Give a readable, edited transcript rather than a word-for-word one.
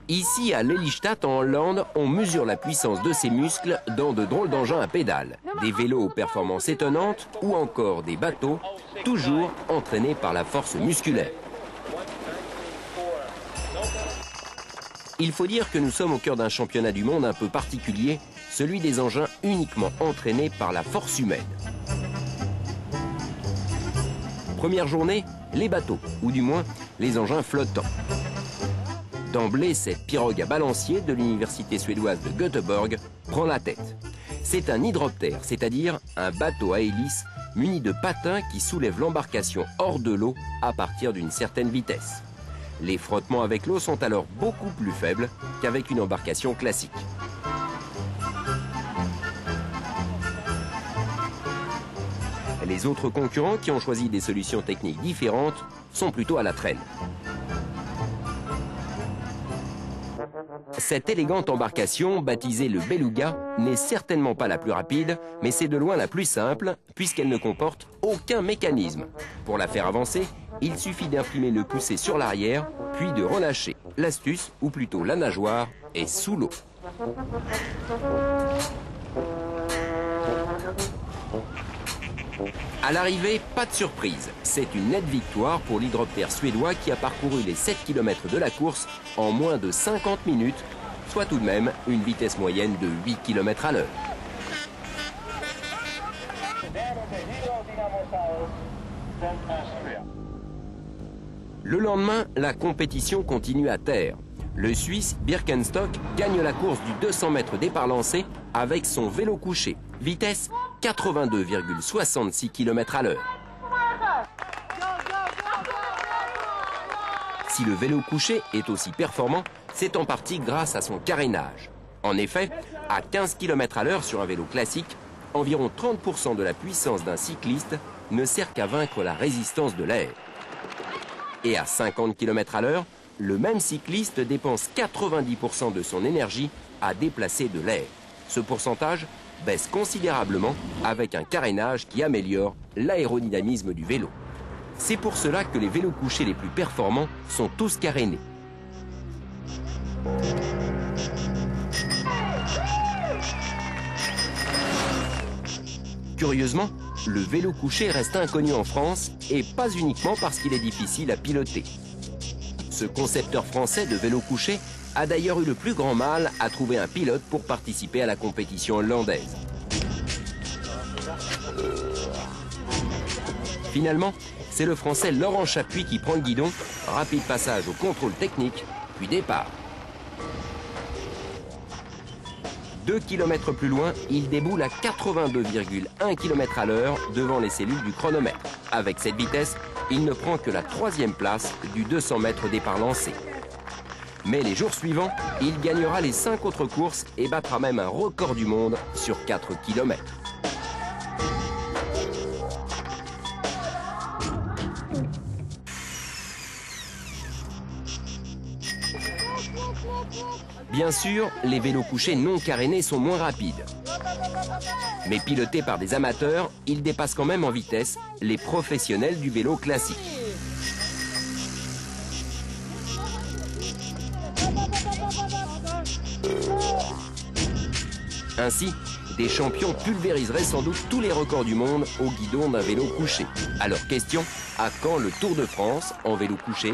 Ici, à Lelystad, en Hollande, on mesure la puissance de ses muscles dans de drôles d'engins à pédales. Des vélos aux performances étonnantes ou encore des bateaux, toujours entraînés par la force musculaire. Il faut dire que nous sommes au cœur d'un championnat du monde un peu particulier, celui des engins uniquement entraînés par la force humaine. Première journée, les bateaux, ou du moins les engins flottants. D'emblée, cette pirogue à balancier de l'université suédoise de Göteborg prend la tête. C'est un hydroptère, c'est-à-dire un bateau à hélice muni de patins qui soulève l'embarcation hors de l'eau à partir d'une certaine vitesse. Les frottements avec l'eau sont alors beaucoup plus faibles qu'avec une embarcation classique. Les autres concurrents qui ont choisi des solutions techniques différentes sont plutôt à la traîne. Cette élégante embarcation, baptisée le Beluga, n'est certainement pas la plus rapide, mais c'est de loin la plus simple, puisqu'elle ne comporte aucun mécanisme. Pour la faire avancer, il suffit d'imprimer le poussé sur l'arrière, puis de relâcher. L'astuce, ou plutôt la nageoire, est sous l'eau. À l'arrivée, pas de surprise. C'est une nette victoire pour l'hydroptère suédois qui a parcouru les 7 km de la course en moins de 50 minutes, soit tout de même une vitesse moyenne de 8 km à l'heure. Le lendemain, la compétition continue à terre. Le Suisse Birkenstock gagne la course du 200 mètres départ lancé avec son vélo couché. Vitesse 82,66 km à l'heure. Si le vélo couché est aussi performant, c'est en partie grâce à son carénage. En effet, à 15 km à l'heure sur un vélo classique, environ 30% de la puissance d'un cycliste ne sert qu'à vaincre la résistance de l'air. Et à 50 km à l'heure, le même cycliste dépense 90% de son énergie à déplacer de l'air. Ce pourcentage baisse considérablement avec un carénage qui améliore l'aérodynamisme du vélo. C'est pour cela que les vélos couchés les plus performants sont tous carénés. Curieusement, le vélo couché reste inconnu en France et pas uniquement parce qu'il est difficile à piloter. Ce concepteur français de vélo couché a d'ailleurs eu le plus grand mal à trouver un pilote pour participer à la compétition hollandaise. Finalement, c'est le français Laurent Chapuis qui prend le guidon, rapide passage au contrôle technique, puis départ. 2 km plus loin, il déboule à 82,1 km à l'heure devant les cellules du chronomètre. Avec cette vitesse, il ne prend que la 3e place du 200 mètres départ lancé. Mais les jours suivants, il gagnera les 5 autres courses et battra même un record du monde sur 4 km. Bien sûr, les vélos couchés non carénés sont moins rapides. Mais pilotés par des amateurs, ils dépassent quand même en vitesse les professionnels du vélo classique. Ainsi, des champions pulvériseraient sans doute tous les records du monde au guidon d'un vélo couché. Alors question, à quand le Tour de France en vélo couché ?